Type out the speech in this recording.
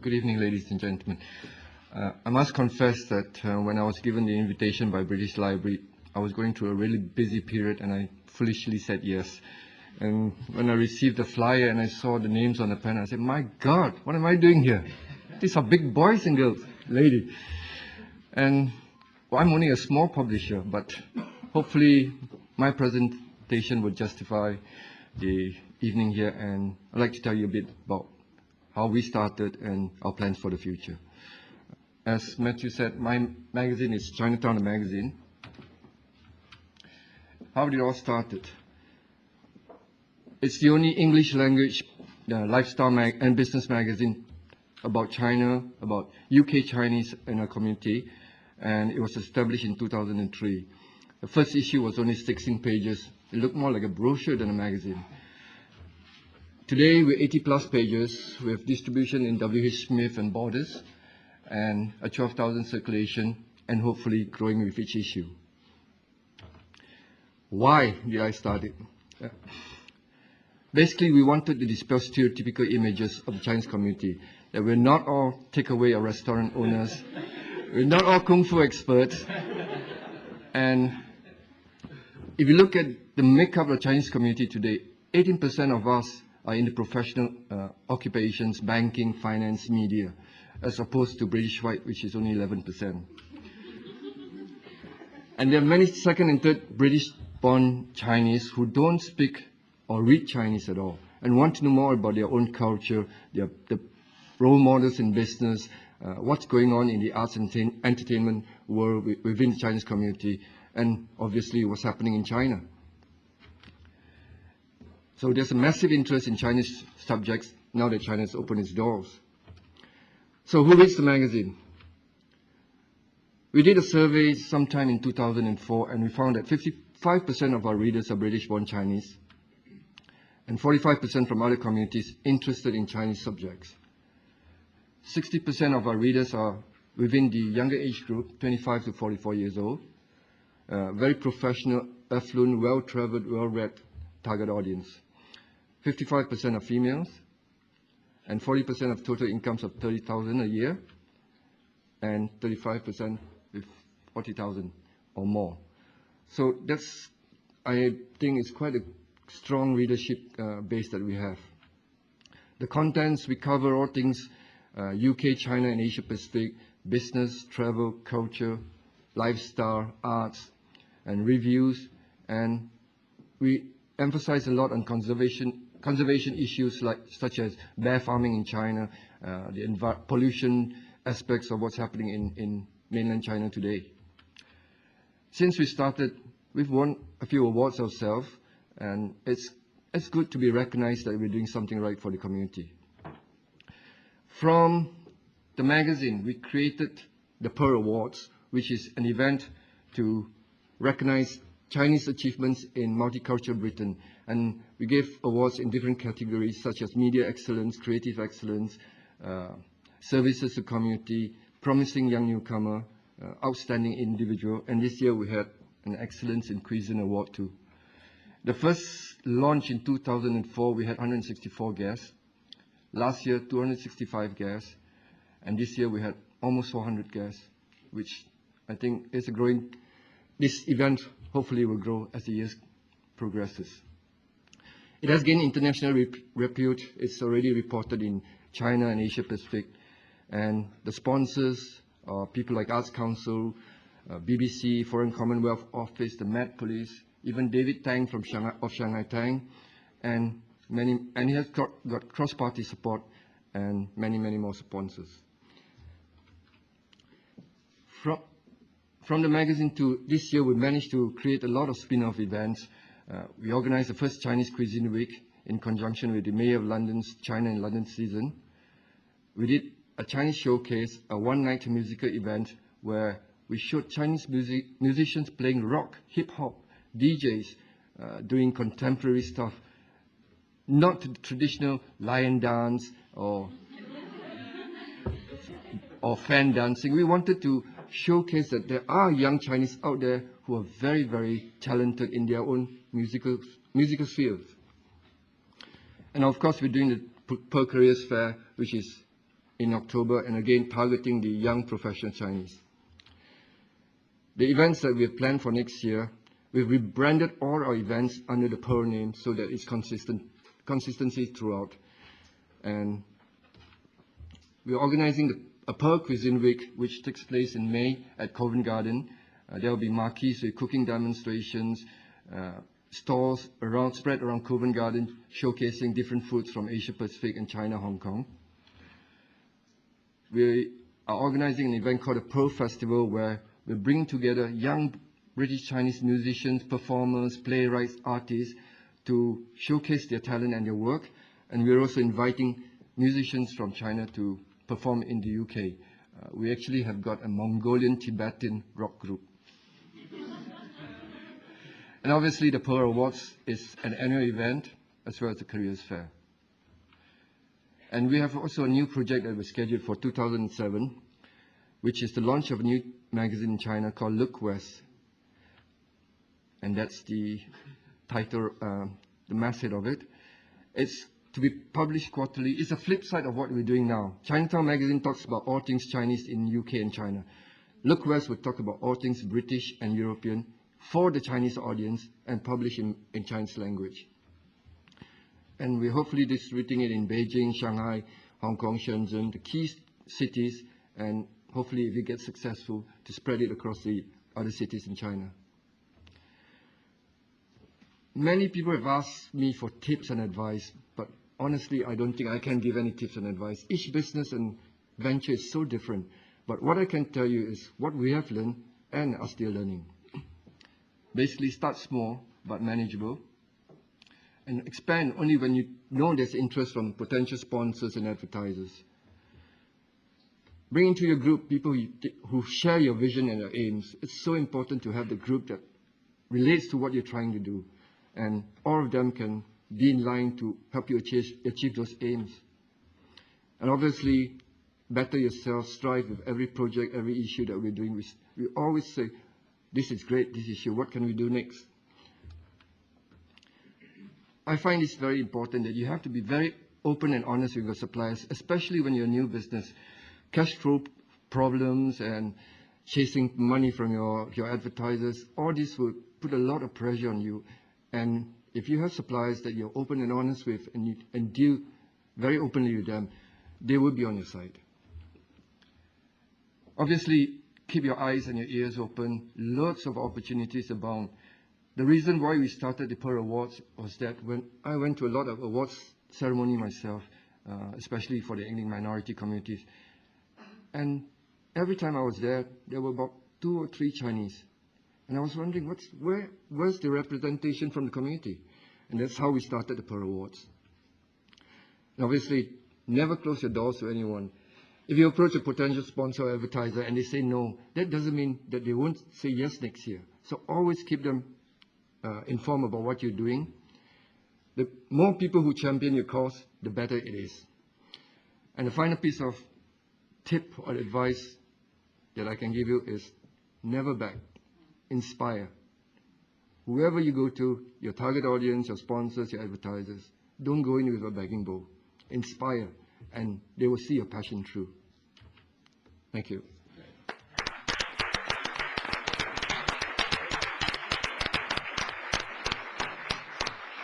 Good evening, ladies and gentlemen. I must confess that when I was given the invitation by British Library, I was going through a really busy period and I foolishly said yes. And when I received the flyer and I saw the names on the pen, I said, my God, what am I doing here? These are big boys and girls, lady. And well, I'm only a small publisher, but hopefully my presentation would justify the evening here, and I'd like to tell you a bit about how we started and our plans for the future. As Matthew said, my magazine is Chinatown magazine. How did it all started? It's the only English language lifestyle and business magazine about China, about UK Chinese in our community, and it was established in 2003. The first issue was only 16 pages. It looked more like a brochure than a magazine. Today, we're 80+ pages with distribution in W.H. Smith and Borders, and a 12,000 circulation, and hopefully growing with each issue. Why did I start it? Basically, we wanted to dispel stereotypical images of the Chinese community, that we're not all takeaway or restaurant owners, we're not all kung fu experts, and if you look at the makeup of the Chinese community today, 18% of us are in the professional occupations, banking, finance, media, as opposed to British white, which is only 11%. And there are many second and third British-born Chinese who don't speak or read Chinese at all and want to know more about their own culture, the role models in business, what's going on in the arts and entertainment world within the Chinese community, and obviously what's happening in China. So there's a massive interest in Chinese subjects now that China has opened its doors. So who reads the magazine? We did a survey sometime in 2004, and we found that 55% of our readers are British-born Chinese, and 45% from other communities interested in Chinese subjects. 60% of our readers are within the younger age group, 25 to 44 years old, very professional, affluent, well-traveled, well-read target audience. 55% are females, and 40% of total incomes of 30,000 a year, and 35% with 40,000 or more. So that's, I think, is quite a strong readership base that we have. The contents, we cover all things UK, China, and Asia Pacific, business, travel, culture, lifestyle, arts, and reviews, and we emphasize a lot on conservation issues such as bear farming in China, the pollution aspects of what's happening in mainland China today. Since we started, we've won a few awards ourselves, and it's good to be recognized that we're doing something right for the community. From the magazine, we created the Pearl Awards, which is an event to recognize Chinese achievements in multicultural Britain, and we gave awards in different categories such as media excellence, creative excellence, services to community, promising young newcomer, outstanding individual, and this year we had an excellence in cuisine award too. The first launch in 2004, we had 164 guests. Last year, 265 guests, and this year we had almost 400 guests, which I think is a growing. This event hopefully will grow as the years progresses. It has gained international repute. It's already reported in China and Asia Pacific, and the sponsors are people like Arts Council, BBC, Foreign Commonwealth Office, the Met Police, even David Tang from Shanghai Tang, and he has got cross-party support and many more sponsors. From the magazine to this year, we managed to create a lot of spin-off events. We organized the first Chinese Cuisine Week in conjunction with the Mayor of London's China in London season. We did a Chinese showcase, a one-night musical event where we showed Chinese musicians playing rock, hip-hop, DJs, doing contemporary stuff, not the traditional lion dance or fan dancing. We wanted to showcase that there are young Chinese out there who are very talented in their own musical fields. And of course, we're doing the Pearl Careers Fair, which is in October, and again targeting the young professional Chinese. The events that we have planned for next year, we've rebranded all our events under the Pearl name so that it's consistency throughout. And we're organizing a Pearl Cuisine Week, which takes place in May at Covent Garden. There will be marquees with cooking demonstrations, stalls spread around Covent Garden, showcasing different foods from Asia Pacific and China, Hong Kong. We are organizing an event called the Pearl Festival, where we're bringing together young British Chinese musicians, performers, playwrights, artists to showcase their talent and their work. And we're also inviting musicians from China to perform in the UK. We actually have got a Mongolian Tibetan rock group. And obviously the Pearl Awards is an annual event as well as the Careers Fair. And we have also a new project that was scheduled for 2007, which is the launch of a new magazine in China called Look West. And that's the title, the masthead of it. It's to be published quarterly. It's a flip side of what we're doing now. Chinatown magazine talks about all things Chinese in UK and China. Look West would talk about all things British and European for the Chinese audience and published in Chinese language. And we're hopefully distributing it in Beijing, Shanghai, Hong Kong, Shenzhen, the key cities, and hopefully if it gets successful, to spread it across the other cities in China. Many people have asked me for tips and advice, but honestly, I don't think I can give any tips and advice. Each business and venture is so different. But what I can tell you is what we have learned and are still learning. Basically, start small but manageable, and expand only when you know there's interest from potential sponsors and advertisers. Bring into your group people who share your vision and your aims. It's so important to have the group that relates to what you're trying to do, and all of them can be in line to help you achieve those aims. And obviously, better yourself, strive with every project, every issue that we're doing. We always say, this is great, this issue, what can we do next? I find it's very important that you have to be very open and honest with your suppliers, especially when you're a new business. Cash flow problems and chasing money from your advertisers, all this will put a lot of pressure on you. And if you have suppliers that you're open and honest with and deal very openly with them, they will be on your side. Obviously, keep your eyes and your ears open. Lots of opportunities abound. The reason why we started the Pearl Awards was that when I went to a lot of awards ceremony myself, especially for the ethnic minority communities, and every time I was there, there were about 2 or 3 Chinese. And I was wondering, where's the representation from the community? And that's how we started the Pearl Awards. And obviously, never close your doors to anyone. If you approach a potential sponsor or advertiser and they say no, that doesn't mean that they won't say yes next year. So always keep them informed about what you're doing. The more people who champion your cause, the better it is. And the final piece of tip or advice that I can give you is never back. Inspire. Whoever you go to, your target audience, your sponsors, your advertisers, don't go in with a begging bowl. Inspire, and they will see your passion through. Thank you.